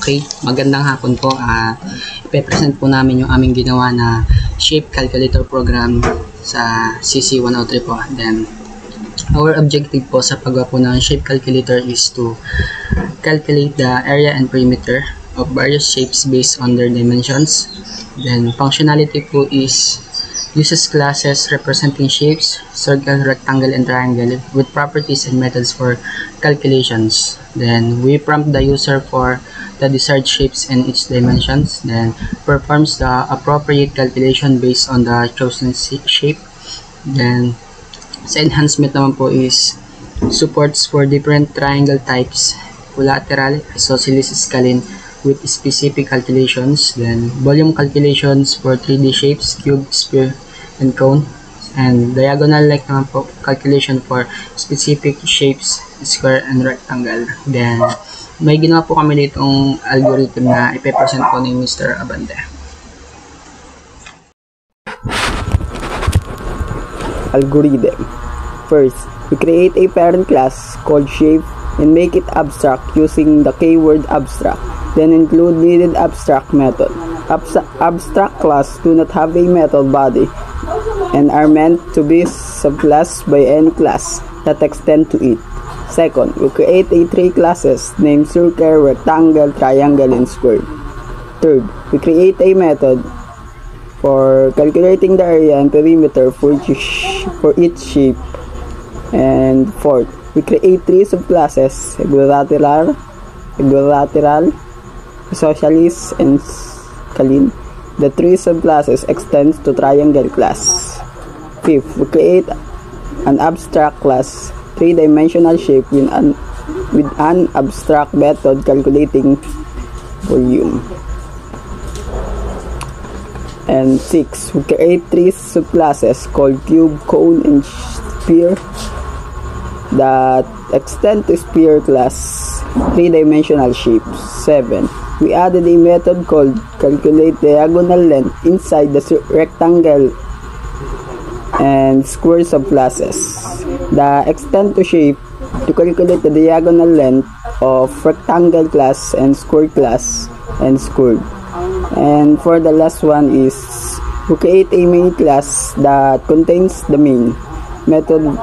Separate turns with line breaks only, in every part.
Okay, magandang hapon po. Ipe-present po namin yung aming ginawa na shape calculator program sa CC103 po. Then, our objective po sa paggawa po ng shape calculator is to calculate the area and perimeter of various shapes based on their dimensions. Then, functionality po is uses classes representing shapes, circle, rectangle, and triangle with properties and methods for calculations. Then, we prompt the user for the desired shapes and its dimensions, then performs the appropriate calculation based on the chosen shape. Then, sa enhancement naman po is supports for different triangle types, equilateral, isosceles, scalene with specific calculations, then volume calculations for 3D shapes, cube, sphere, and cone, and diagonal like naman po calculation for specific shapes, square, and rectangle. Then, may ginawa po kami ditong algorithm na ipe-present po ni Mr. Abante.
Algorithm. First, we create a parent class called shape and make it abstract using the keyword abstract. Then include needed abstract method. Abstract class do not have a method body and are meant to be subclassed by any class that extend to it. Second, we create a 3 classes named circle, rectangle, triangle, and square. Third, we create a method for calculating the area and perimeter for each shape. And fourth, we create 3 subclasses, equilateral, isosceles, and scalene. The 3 subclasses extends to triangle class. Fifth, we create an abstract class, 3-dimensional shape with an abstract method calculating volume. And 6, we create 3 subclasses called cube, cone, and sphere that extend to sphere class, 3-dimensional shapes. 7, we added a method called calculate diagonal length inside the rectangle and square subclasses. The extend to shape to calculate the diagonal length of rectangle class and square class and squared. And for the last one is to create a main class that contains the main method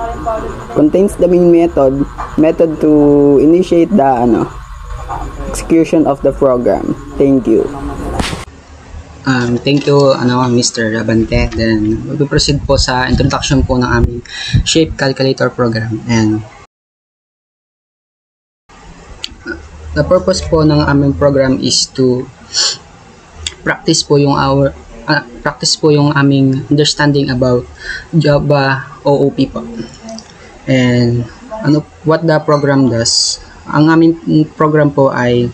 to initiate the execution of the program. Thank you.
Thank you, Mr. Abante. Then, mag-proceed po sa introduction po ng aming shape calculator program. And the purpose po ng aming program is to practice po yung aming understanding about Java OOP po. And what the program does. Ang aming program po ay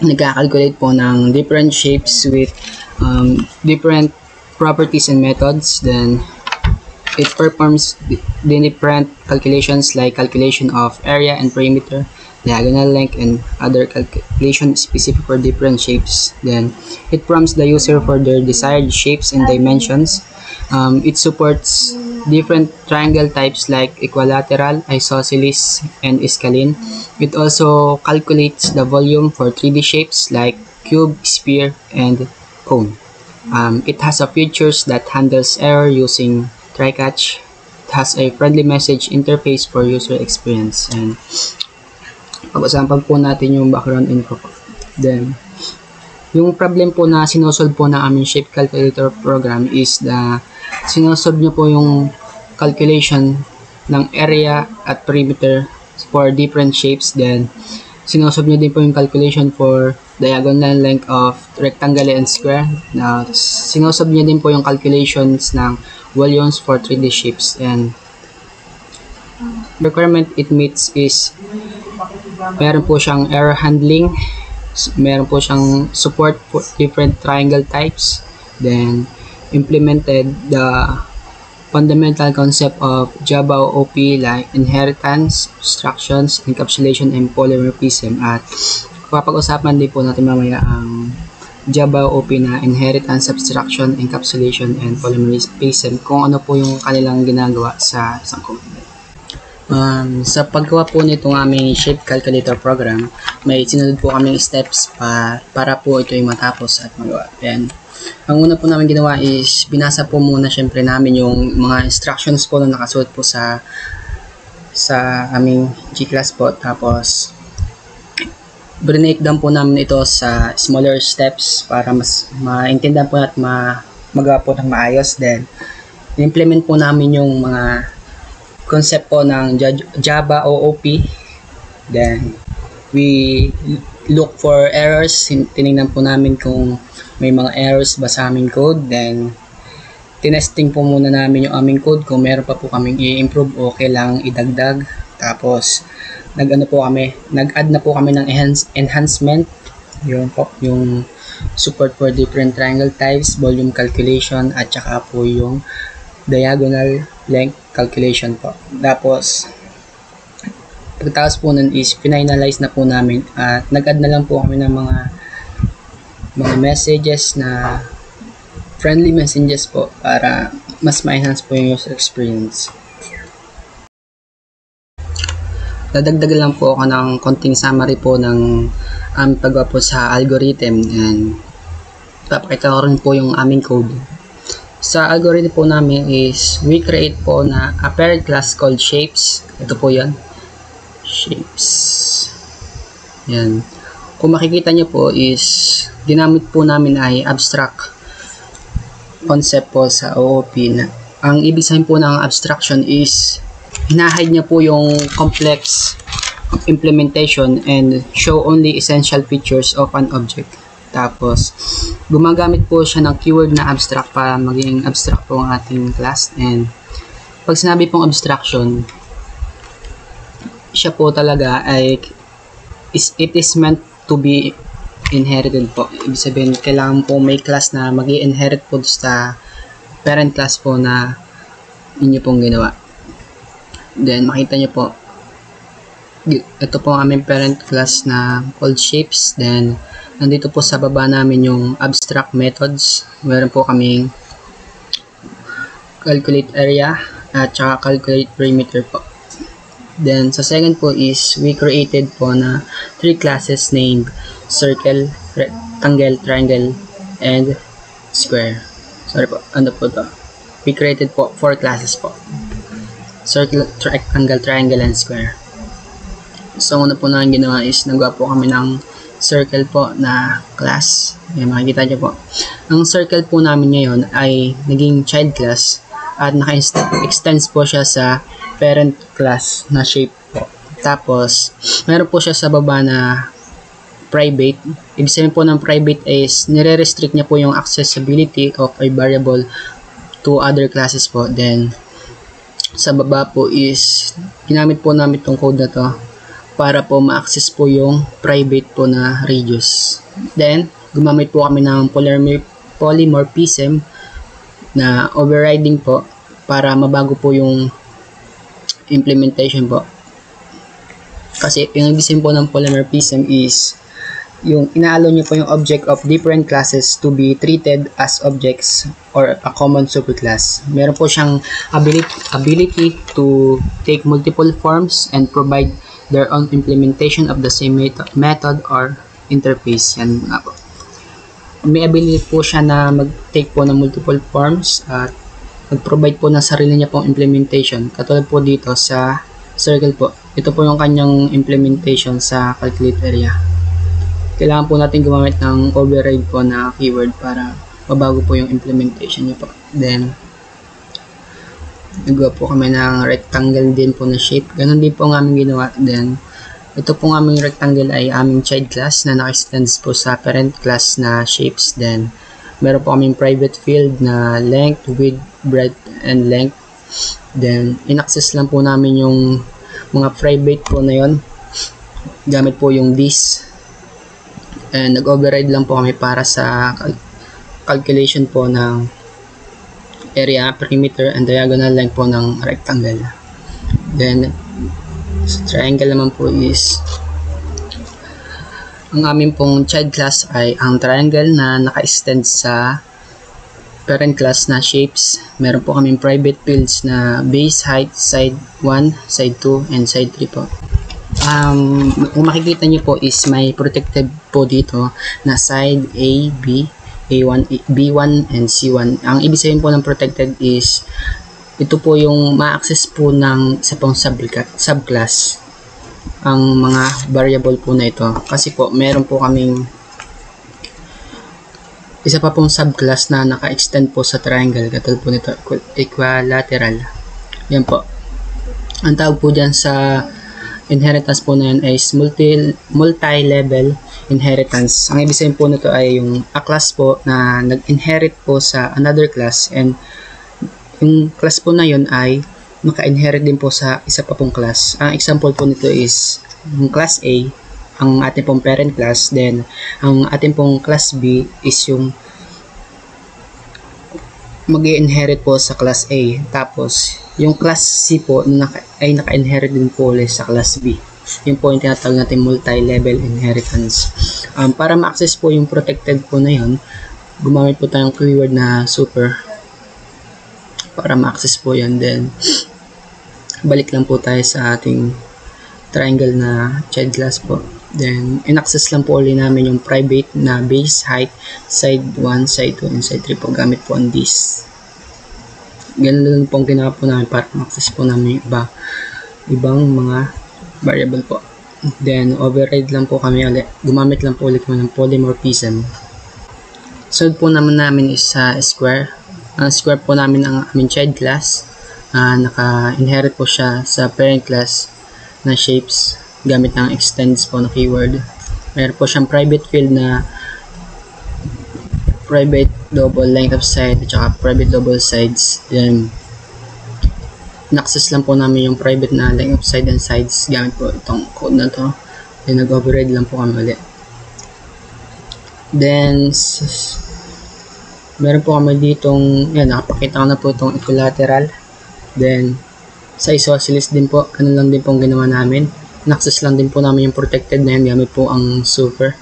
nagka-calculate po ng different shapes with different properties and methods. Then it performs the different calculations like calculation of area and perimeter, diagonal length, and other calculations specific for different shapes. Then it prompts the user for their desired shapes and dimensions. It supports different triangle types like equilateral, isosceles, and scalene. It also calculates the volume for 3D shapes like cube, sphere, and cone. It has a features that handles error using try-catch. It has a friendly message interface for user experience. And pag-usapan po natin yung background info po. Then, yung problem po na sinosolve po ng aming shape calculator program is the sinosolve nyo po yung calculation ng area at perimeter for different shapes. Then, sinosolve nyo din po yung calculation for diagonal length of rectangle and square. Now, sinosolve nyo din po yung calculations ng volumes for 3D shapes. And requirement it meets is meron po siyang error handling, meron po siyang support for different triangle types, then implemented the fundamental concept of Java OOP like inheritance, abstractions, encapsulation, and polymorphism. At papag-usapan din po natin mamaya ang Java OOP na inheritance, abstraction, encapsulation, and polymorphism, kung ano po yung kanilang ginagawa sa isang component. Sa paggawa po nitong aming shape calculator program, may sinunod po kaming steps para po ito ay matapos at magawa. Then, ang una po namin ginawa is binasa po muna syempre namin yung mga instructions po na nakasulat po sa aming G-class po. Tapos, break down po namin ito sa smaller steps para mas maintindihan po at magawa po ng maayos. Then, implement po namin yung mga concept po ng Java OOP. Then, we look for errors. Tinignan po namin kung may mga errors ba sa aming code. Then, tinesting po muna namin yung aming code kung meron pa po kaming i-improve o kailangang idagdag. Tapos, nag-add na po kami ng enhancement. Yun po, yung support for different triangle types, volume calculation, at saka po yung diagonal length calculation po. Tapos, pagkatapos po nun is finalize na po namin at nag-add na lang po kami ng mga messages na friendly messages po para mas ma-enhance po yung user experience. Dadagdagan lang po ako ng konting summary po ng paggawa po sa algorithm, and papakita ko rin po yung aming code. Sa algorithm po namin is we create po na a parent class called shapes. Ito po yan, shapes. Yan. Kung makikita nyo po is ginamit po namin ay abstract concept po sa OOP. Ang ibig sabihin po ng abstraction is hinahide niya po yung complex implementation and show only essential features of an object. Tapos, gumagamit po siya ng keyword na abstract para maging abstract po ang ating class. And pag sinabi pong abstraction, siya po talaga ay it is meant to be inherited po. Ibig sabihin, kailangan po may class na mag-i-inherit po sa parent class po na inyo pong ginawa. Then, makita nyo po, ito po ang aming parent class na called shapes. Then, nandito po sa baba namin yung abstract methods. Meron po kaming calculate area at saka calculate perimeter po. Then, sa second po is we created po na 3 classes named circle, rectangle, triangle, and square. Sorry po, ano po to? We created po 4 classes po. Circle, rectangle, triangle, and square. So, una po namin ginawa is nagawa po kami ng circle po na class. Ayan, makikita nyo po. Ang circle po namin ngayon ay naging child class at naka-extends po siya sa parent class na shape po. Tapos, meron po siya sa baba na private. Ibig sabihin po ng private is nire-restrict niya po yung accessibility of a variable to other classes po. Then, sa baba po is ginamit po namin itong code na to para po ma-access po yung private po na radius. Then, gumamit po kami ng polymorphism na overriding po para mabago po yung implementation po. Kasi yung ibig po ng polymorphism is yung inaalo nyo po yung object of different classes to be treated as objects or a common superclass. Meron po siyang ability to take multiple forms and provide their own implementation of the same method or interface. Yan nga po. May ability po siya na mag-take po ng multiple forms at mag-provide po ng sarili niya pong implementation. Katulad po dito sa circle po. Ito po yung kanyang implementation sa calculate area. Kailangan po natin gumamit ng override po na keyword para mabago po yung implementation niya po. Then, nagawa po kami ng rectangle din po na shape. Ganon din po ang aming ginawa. Then, ito po ang aming rectangle ay aming child class na naka-extends po sa parent class na shapes. Then, meron po kaming private field na length, width, breadth, and length. Then, in-access lang po namin yung mga private po na yon gamit po yung this. And, nag-override lang po kami para sa calculation po ng area, perimeter, and diagonal length po ng rectangle. Then, sa triangle naman po is ang aming pong child class ay ang triangle na naka-extend sa parent class na shapes. Meron po kaming private fields na base, height, side 1, side 2, and side 3 po. Kung makikita nyo po is may protected po dito na side A, B, A1, B1, and C1. Ang ibig sabihin po ng protected is ito po yung ma-access po ng isa pong subclass ang mga variable po na ito. Kasi po meron po kaming isa pa pong subclass na naka-extend po sa triangle katulad po nito, equilateral. Yan po. Ang tawag po dyan sa inheritance po na yan is multi-level inheritance. Ang ibig sabihin po nito ay yung a class po na nag-inherit po sa another class, and yung class po na yun ay maka-inherit din po sa isa pa pong class. Ang example po nito is yung class A, ang ating pong parent class, then ang ating pong class B is yung mag-inherit po sa class A. Tapos yung class C po ay naka-inherit din po ulit sa class B. Yun po yung tinatawag natin multi-level inheritance. Para ma-access po yung protected po na yun, gumamit po tayong keyword na super para ma-access po yan. Then balik lang po tayo sa ating triangle na child class po. Then in-access lang po ulit namin yung private na base, height, side 1, side 2, and side 3 po gamit po ang this. Ganun lang po ang ginawa po namin para ma-access po namin ibang mga variable po. Then override lang po kami ulit. Gumamit lang po ulit kami ng polymorphism. Sunod po namin is sa square. Ang square po namin ang aming child class. Naka-inherit po siya sa parent class na shapes gamit ng extends po na keyword. Meron po siyang private field na private double length of side at saka private double sides. Then in-access lang po namin yung private na length of side and sides gamit po itong code na to. Then nag-override lang po kami ulit. Then meron po kami ditong, yan, nakapakita ko na po itong equilateral. Then sa isosceles din po, ano lang din pong ginawa namin. In-access lang din po namin yung protected na yan gamit po ang super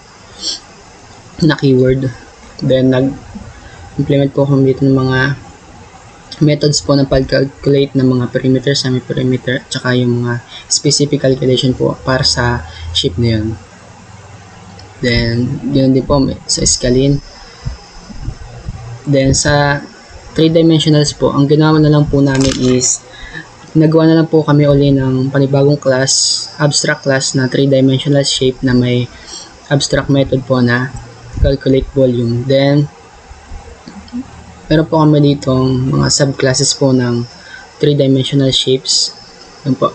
na keyword. Then nag-implement po kami dito ng mga methods po na pag-calculate ng mga perimeter, semi-perimeter, at saka yung mga specific calculation po para sa shape na yun. Then yun din po sa scalene. Then sa 3-dimensionals po, ang ginawa na lang po namin is nagawa na lang po kami uli ng panibagong class, abstract class na 3-dimensional shape na may abstract method po na calculate volume. Then meron po kami ditong mga subclasses po ng 3-dimensional shapes. Yan po,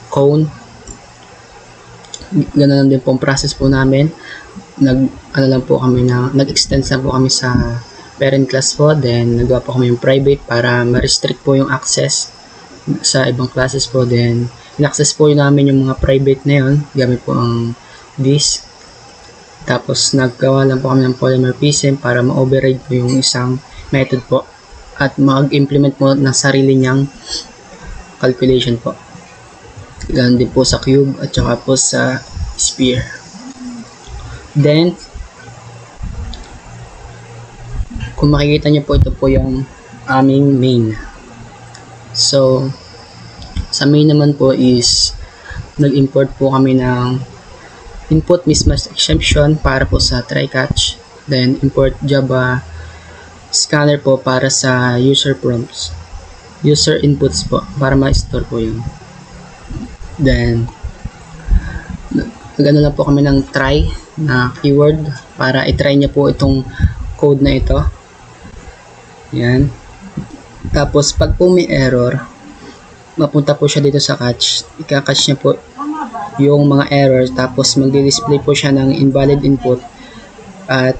cone. Ganoon din po ang process po namin. Nag-extend na po kami sa parent class po. Then nagawa po kami yung private para ma-restrict po yung access sa ibang classes po. Then in-access po namin yung mga private na yun gamit po ang this. Tapos naggawa lang po kami ng polymorphism para ma-override po yung isang method po at mag-implement po ng sarili niyang calculation po. Ganun din po sa cube at saka po sa sphere. Then kung makikita niyo po, ito po yung aming main. So sa main naman po is nag-import po kami ng input mismatch exception para po sa try-catch. Then import Java scanner po para sa user prompts, user inputs po para ma-store po yun. Then gano'n lang po kami ng try na keyword para i-try niya po itong code na ito. Yan. Tapos pag po may error, mapunta po siya dito sa catch, ika-catch niya po yung mga errors, tapos magdi-display po siya ng invalid input at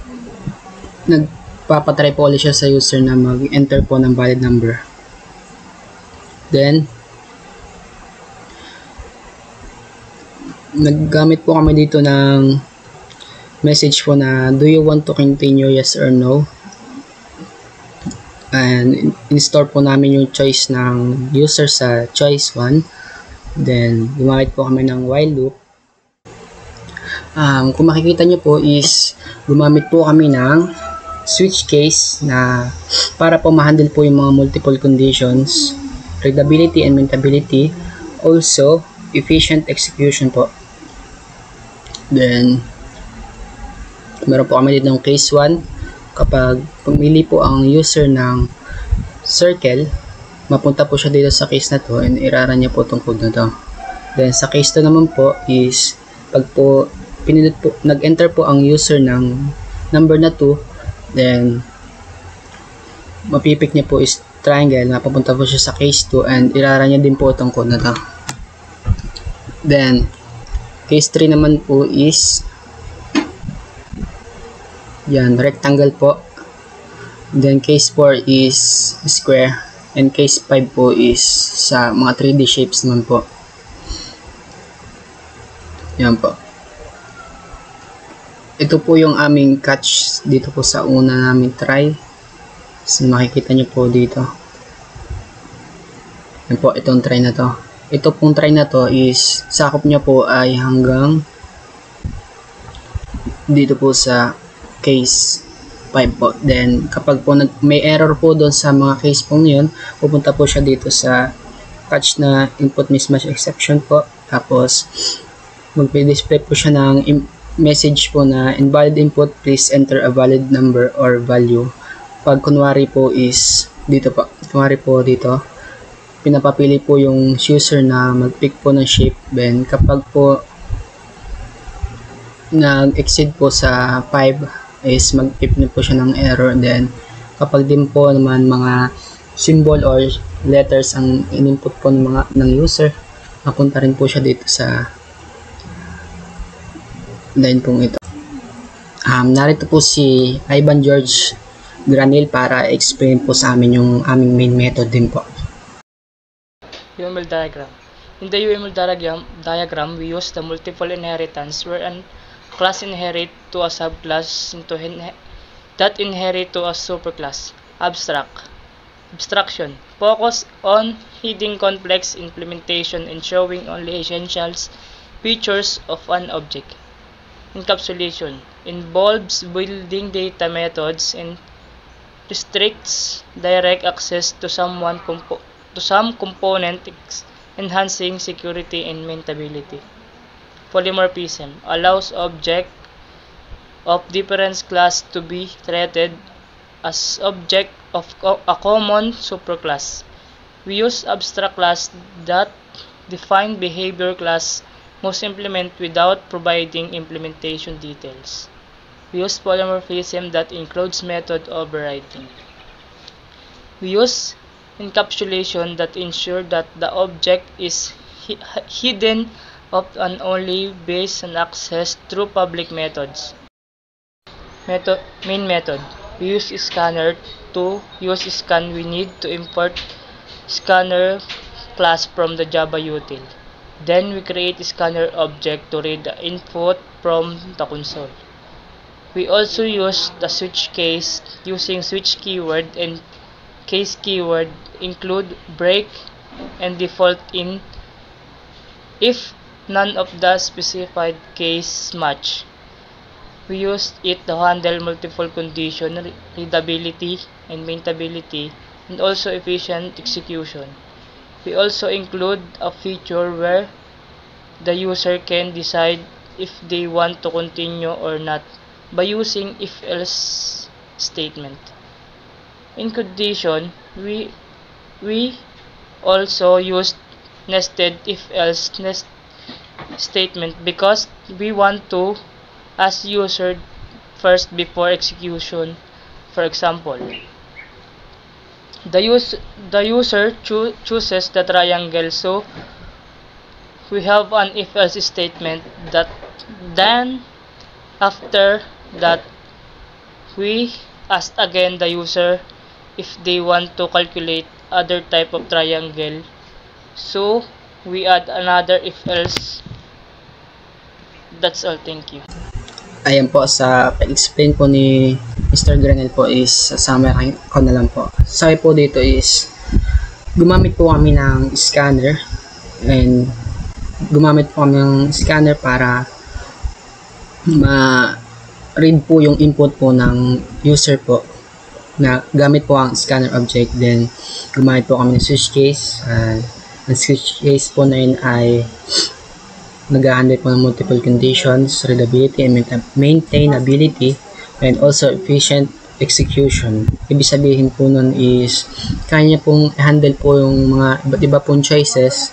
nagpapatry po ulit siya sa user na mag-enter po ng valid number. Then naggamit po kami dito ng message po na do you want to continue, yes or no, and in-store po namin yung choice ng user sa choice 1. Then gumamit po kami ng while loop. Kung makikita nyo po is gumamit po kami ng switch case na para po ma-handle po yung mga multiple conditions, readability and mintability, also efficient execution po. Then meron po kami dito ng case 1. Kapag pumili po ang user ng circle, mapunta po siya dito sa case na to and iraran niya po itong code na to. Then sa case 2 naman po is pag po pinindot po, nag-enter po ang user ng number na 2, then mapipik niya po is triangle, mapapunta po siya sa case 2 and iraran niya din po itong code na to. Then case 3 naman po is yan, rectangle po. Then case 4 is square and case 5 po is sa mga 3D shapes naman po. Yan po. Ito po yung aming catch dito po sa una namin try. So makikita nyo po dito. Yan po, itong try na to. Ito pong try na to is sakop niya po ay hanggang dito po sa case 5 po. Then kapag po may error po doon sa mga case po yun, pupunta po siya dito sa catch na input mismatch exception po. Tapos magpi-display po siya ng message po na invalid input, please enter a valid number or value. Pag kunwari po is dito po, kunwari po dito, pinapapili po yung user na mag-pick po ng shape. Then kapag po nag-exceed po sa 5 is mag-pick na po siya ng error. Then kapag din po naman mga symbol or letters ang in-input po ng user, mapunta rin po siya dito sa line pong ito. Narito po si Ivan George Granil para explain po sa amin yung aming main method din po.
UML diagram. In the UML diagram, we use the multiple inheritance where a class inherit to a subclass that inherit to a superclass. Abstraction. Focus on hiding complex implementation and showing only essentials features of an object. Encapsulation involves building data methods and restricts direct access to some component, enhancing security and mutability. Polymorphism allows objects of different class to be treated as object of a common superclass. We use abstract class that define behavior class most implement without providing implementation details. We use polymorphism that includes method overriding. We use encapsulation that ensure that the object is hidden of and only based on access through public methods. Main method. We use scanner. To use scan, we need to import scanner class from the Java util. Then we create a scanner object to read the input from the console. We also use the switch case using switch keyword and case keyword include break and default in if none of the specified case match. We use it to handle multiple condition, readability and mutability, and also efficient execution. We also include a feature where the user can decide if they want to continue or not by using if-else statement. In condition, we also use nested if-else statement because we want to ask user first before execution. For example, the user chooses the triangle, so we have an if-else statement that then after that we ask again the user if they want to calculate other type of triangle, so we add another if-else. That's all. Thank you.
Ayan po, sa pag-explain po ni Mr. Granel po is summary ko na lang po. Sabi po dito is gumamit po kami ng scanner and gumamit po kami ng scanner para read po yung input po ng user po na gamit po ang scanner object. Then gumamit po kami ng switch case. Ang switch case po na yun ay nag-handle po ng multiple conditions, readability and maintainability, and also efficient execution. Ibig sabihin po nun is kanya pong handle po yung mga iba't iba pong choices,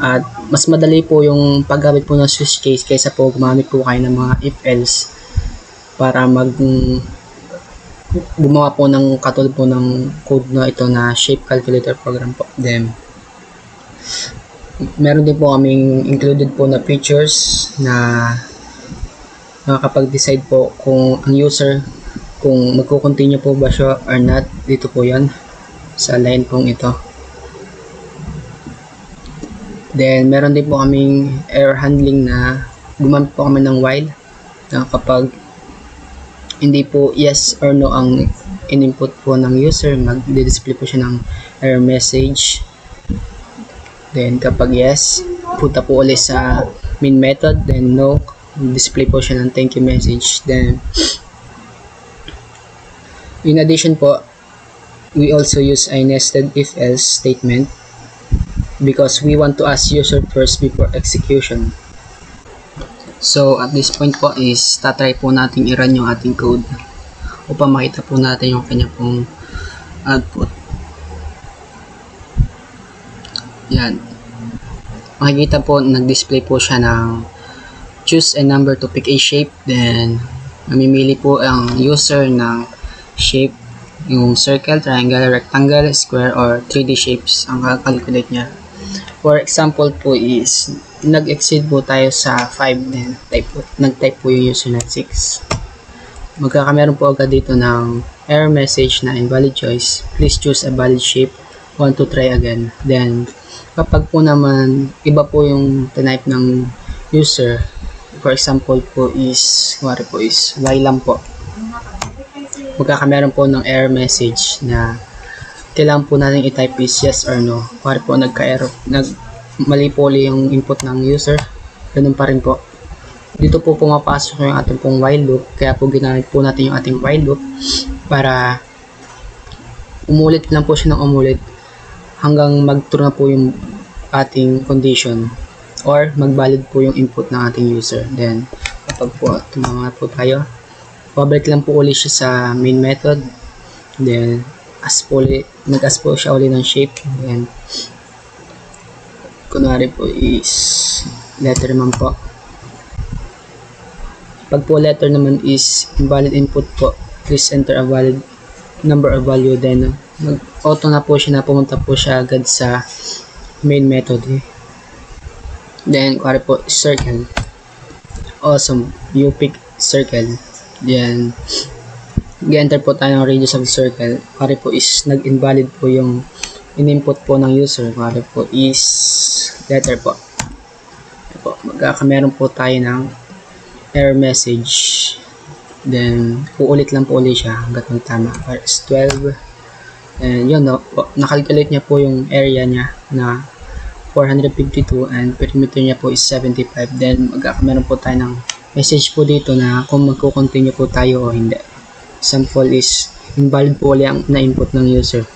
at mas madali po yung paggamit po ng switch case kaysa po gumamit po kayo ng mga if-else para gumawa po ng katulad po ng code na ito na shape calculator program po. Then meron din po kaming included po na features na makakapag-decide po kung ang user kung magko-continue po ba siya or not. Dito po yan sa line pong ito. Then meron din po kaming error handling na gumamit po kami ng while na kapag hindi po yes or no ang in-input po ng user, mag-display po siya ng error message. Then kapag yes, punta po ulit sa main method. Then no, display po siya ng thank you message. Then in addition po, we also use a nested if-else statement because we want to ask user first before execution. So at this point po is tatry po natin i-run yung ating code upang makita po natin yung kanya pong output. Yan. Makikita po nag-display po siya ng choose a number to pick a shape. Then mamimili po ang user ng shape, yung circle, triangle, rectangle, square, or 3D shapes ang calculate niya. For example po is nag-exceed po tayo sa 5, then nag-type po yung user na 6. Magkakameron po agad dito ng error message na invalid choice. Please choose a valid shape. Want to try again. Then kapag po naman iba po yung type ng user, for example po is y lang po, magkakameron po ng error message na kailangan po natin i-type is yes or no. Kuwari po mali po yung input ng user, ganun pa rin po. Dito po pumapasok yung ating pong while loop, kaya po ginamit po natin yung ating while loop para umulit lang po siya ng umulit hanggang mag-true na po yung ating condition or mag-valid po yung input ng ating user. Then kapag po tumama po tayo, pabalik lang po ulit siya sa main method. Then nag-ask po siya ulit ng shape. Then kunwari po is letter naman po. Pag po letter naman is invalid input po, please enter a valid number or value. Then mag-auto na po siya na pumunta po siya agad sa main method. Then kunwari po circle. Awesome, you pick circle. Then i-enter po tayo ng radius of the circle. Kunwari po is nag-invalid po yung in-input po ng user. Kunwari po is letter po. Magkakameron po tayo ng error message. Then uulit lang po ulit siya hanggat magtama. Is 12. And yun, nakalculate niya po yung area niya na 452 and perimeter niya po is 75. Then magkakameron po tayo ng message po dito na kung magko-continue po tayo o hindi. Example is invalid po ulit ang na-input ng user.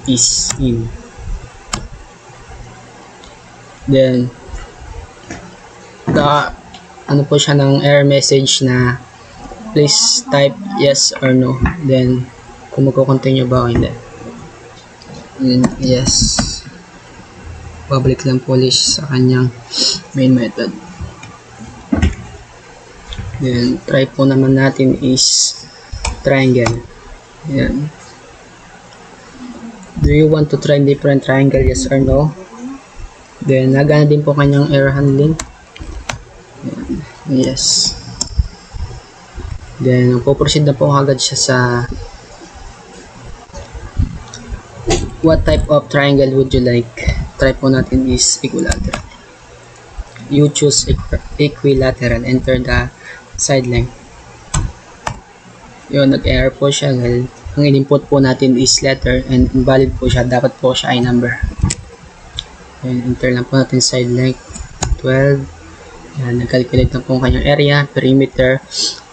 Is in. Then ano po siya ng error message na please type yes or no. Then kung magko-continue ba o hindi. And yes, babalik lang po ulit sa kanyang main method. Then try po naman natin is triangle. Yan. Do you want to try different triangle, yes or no? Then nagana din po kanyang error handling. Yan. Yes. Then po-proceed na po agad siya sa what type of triangle would you like. Try po natin is equilateral. You choose equilateral. Enter the side length. Yun, nag-error po siya dahil ang in-input po natin is letter and invalid po siya. Dapat po siya ay number. And enter lang po natin side length 12. Yan, nag-calculate na po ang kanyang area, perimeter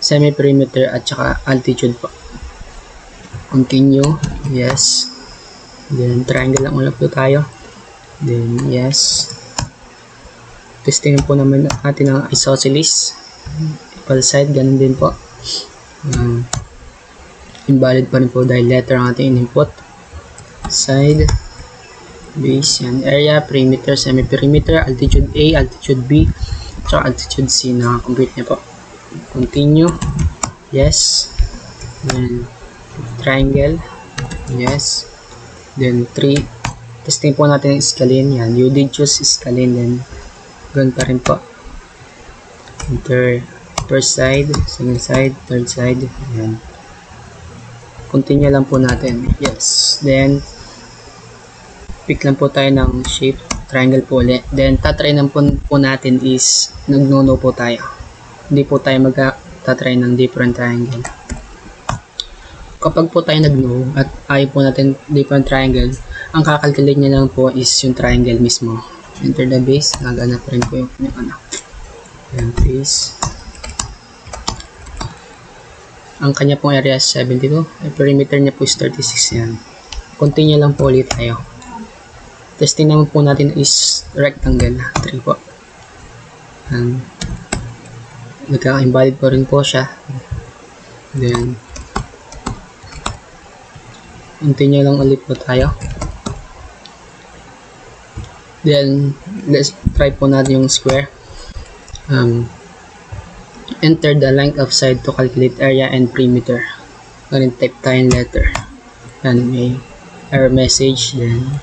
semi-perimeter, at saka altitude po. Continue. Yes. Then, triangle lang ulit po tayo. Then, yes. Testing po naman natin ang isosceles. Equal side, ganun din po. Invalid pa rin po dahil letter ang ating input. Side, base, yan. Area, perimeter, semi-perimeter, altitude A, altitude B, at altitude C. Nakakompute niya po. Continue. Yes. Then, triangle. Yes. Then, 3. Testing po natin ang scalene. Yan. You did choose scalene. Then, ganun pa rin po. Enter. First side, second side, third side. Yan. Continue lang po natin. Yes. Then, pick lang po tayo ng shape. Triangle po ulit. Then, tatry lang po natin is nag-no po tayo. Hindi po tayo mag-tatry ng different triangle. Kapag po tayo nag-no at ayaw po natin different triangle, ang kakalculate niya lang po is yung triangle mismo. Enter the base. Nag-anap rin po yung anak. Then, base. Ang kanya pong area is 72. Ang perimeter niya po is 36 yan. Continue lang po ulit tayo. Testing naman po natin is rectangle. 3 po. Nagka-invalid po rin po siya. Then, continue lang ulit po tayo. Then, let's try po natin yung square. Enter the length of side to calculate area and perimeter. Ganun type tayo yung letter. Yan, may error message. Then,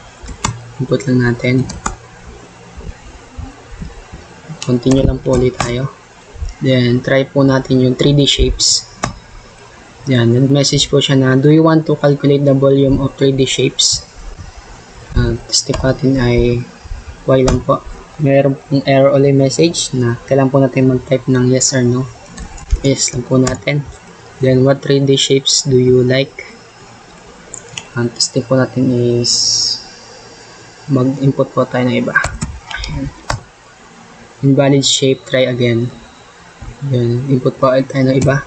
input lang natin. Continue lang po ulit tayo. Then, try po natin yung 3D shapes. Yan, nag-message po siya na, do you want to calculate the volume of 3D shapes? Step natin ay Y lang po. Mayroon pong error ulit message na kailangan po natin mag-type ng yes or no. Yes lang po natin. Then, what 3D shapes do you like? Ang testing po natin is mag-input po tayo ng iba. Invalid shape, try again. Then, input po tayo ng iba.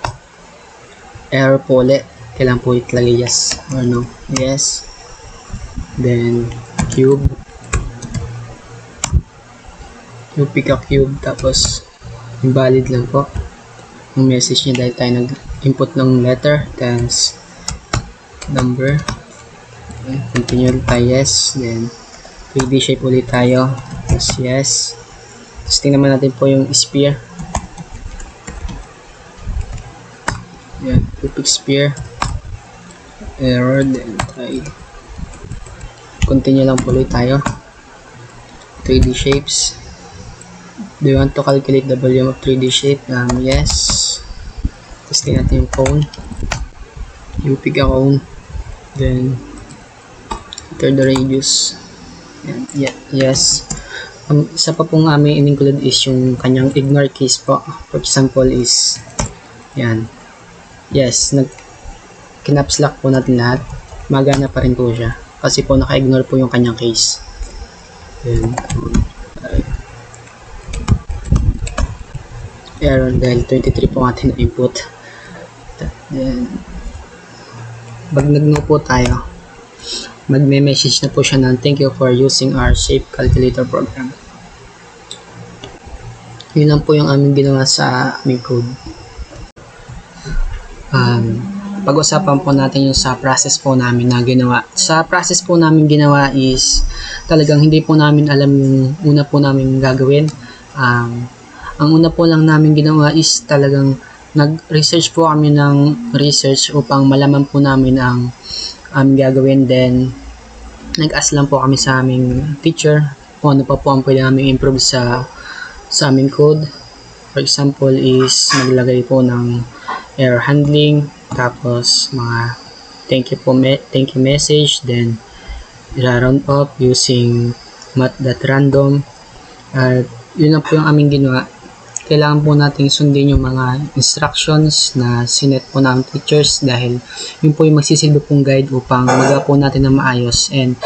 Error po ulit. Kailangan po itlagay yes or no. Yes. Then, cube. You pick a cube, tapos invalid lang po yung message niya dahil tayo nag-input ng letter times number. Okay, continue tayo yes. Then 3D shape ulit tayo, tapos yes. Tapos tingnan natin po yung sphere. Yan, pick sphere. Error. Then try. Continue lang po ulit tayo. 3D shapes. Do you want to calculate the volume of 3D shape? Yes. Testing natin yung cone. You pick a cone. Then, enter the radius. Yeah, yes. Isa pa pong aming in-include is yung kanyang ignore case po. For example is, yan. Yes, kinaps lock po natin lahat. Magana pa rin po siya. Kasi po naka-ignore po yung kanyang case. Then, error dahil 23 po ating input. Then, pag nag-no po tayo, magme-message na po siya ng thank you for using our shape calculator program. Yun lang po yung aming ginawa sa aming code. Pag-usapan po natin yung sa process po namin na ginawa. Sa process po namin ginawa is talagang hindi po namin alam yung una po namin gagawin. Ang una po lang namin ginawa is talagang nag-research po kami ng research upang malaman po namin ang aming gagawin. Then, nag-ask lang po kami sa aming teacher kung ano pa po ang pwede namin improve sa aming code. For example is maglagay po ng error handling, tapos mga thank you message, then round up using math.random. At yun na po yung aming ginawa. Kailangan po natin sundin yung mga instructions na sinet po ng teachers dahil yun po yung magsisilbi pong guide upang magawa po natin na maayos. And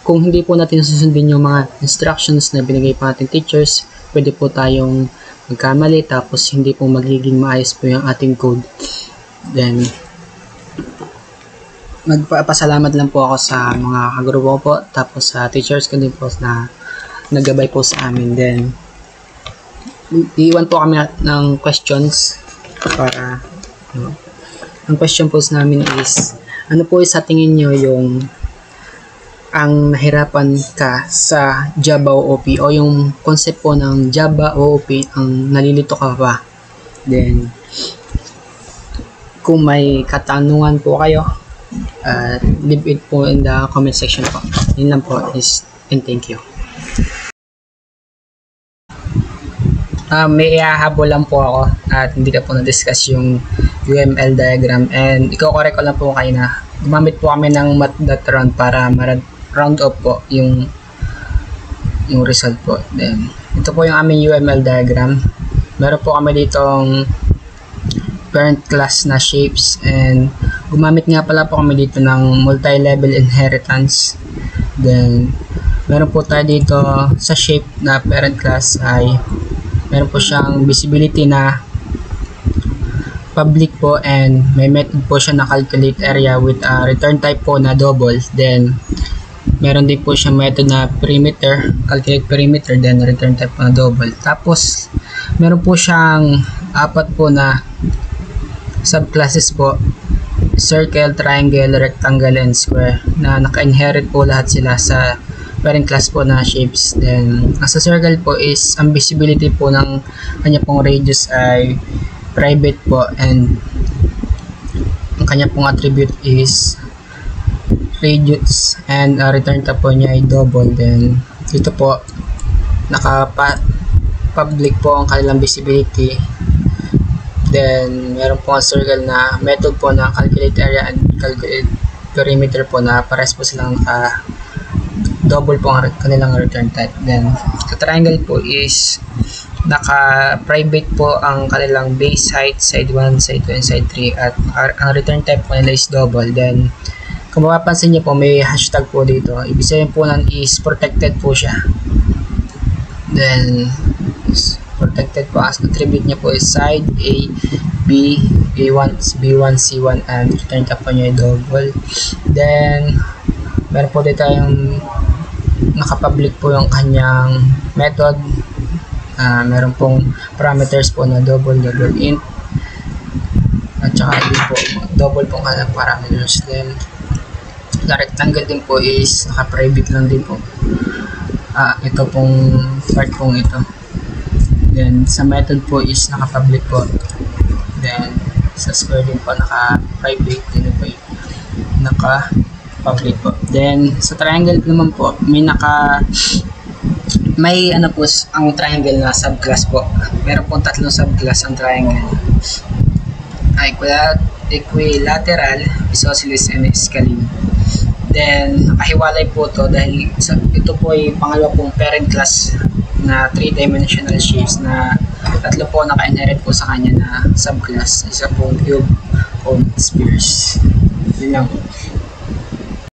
kung hindi po natin susundin yung mga instructions na binigay po natin teachers, pwede po tayong magkamali tapos hindi po magiging maayos po yung ating code. Then magpapasalamat lang po ako sa mga kagrupo ko po, tapos sa teachers ko din po na naggabay po sa amin. Then iiwan po kami ng questions para ang question po namin is, ano po sa tingin nyo yung ang nahirapan ka sa Java OOP, o yung concept po ng Java OOP ang nalilito ka pa? Then kung may katanungan po kayo, leave it po in the comment section po. Yun lang po, and thank you. May ihahabol lang po ako at hindi ka po na-discuss yung UML diagram, and i-correct ko lang po kayo na gumamit po kami ng math.round para round off po yung result po. Then ito po yung aming UML diagram. Meron po kami ditong parent class na shapes, and gumamit nga pala po kami dito ng multi-level inheritance. Then meron po tayo dito sa shape na parent class ay meron po siyang visibility na public po, and may method po siya na calculate area with a return type po na double. Then meron din po siya method na perimeter, calculate perimeter, then return type po na double. Tapos meron po siyang apat po na subclasses po: circle, triangle, rectangle, and square, na naka-inherit po lahat sila sa parent class po na shapes. Then sa circle po is ang visibility po ng kanya pong radius ay private po, and ang kanya pong attribute is radius, and return type po niya ay double. Then dito po naka-public po ang kanilang visibility. Then meron po ang circle na method po na calculate area and calculate perimeter po, na pares po silang double po ang kanilang return type. Then sa triangle po is naka-private po ang kanilang base height, side 1, side 2, and side 3, at ang return type po nila is double. Then kung mapapansin niyo po, may hashtag po dito. Ibig sabihin po nan is protected po siya. Then protected po, as attribute niya po is side A, B, A1, B1, C1, and return type po niya ay double. Then meron po dito yung nakapublic po yung kanyang method. Meron pong parameters po na double int, at saka din po double pong kanyang parameters. Then sa rectangle din po is naka-private lang din po ito pong part pong ito. Then sa method po is naka-public po. Then sa square din po naka-private din po, naka-public po. Then sa triangle naman po may ano po ang triangle na subclass po. Meron pong tatlong subclass ang triangle: equilateral, isosceles, and scalene. Then nakahiwalay po to dahil ito po ay pangalawa pong parent class na 3-dimensional shapes, na tatlo po naka-inherit po sa kanya na subclass. Isa pong cube, cone, spheres. Yun lang.